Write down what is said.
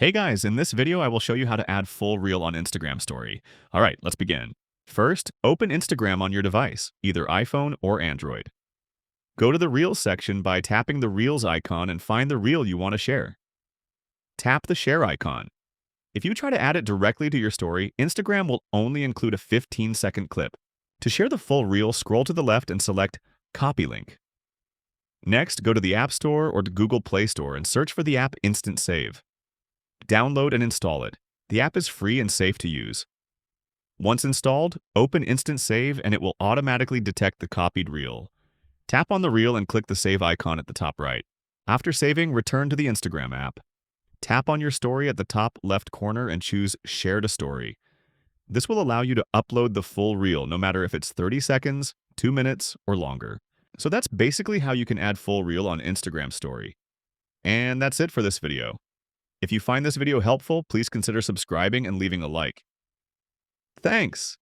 Hey guys, in this video I will show you how to add full reel on Instagram story. Alright, let's begin. First, open Instagram on your device, either iPhone or Android. Go to the Reels section by tapping the Reels icon and find the reel you want to share. Tap the share icon. If you try to add it directly to your story, Instagram will only include a 15-second clip. To share the full reel, scroll to the left and select Copy Link. Next, go to the App Store or the Google Play Store and search for the app Instant Save. Download and install it. The app is free and safe to use. Once installed, open Instant Save and it will automatically detect the copied reel. Tap on the reel and click the save icon at the top right. After saving, return to the Instagram app. Tap on your story at the top left corner and choose Share to Story. This will allow you to upload the full reel, no matter if it's 30 seconds, 2 minutes, or longer. So that's basically how you can add full reel on Instagram story. And that's it for this video. If you find this video helpful, please consider subscribing and leaving a like. Thanks!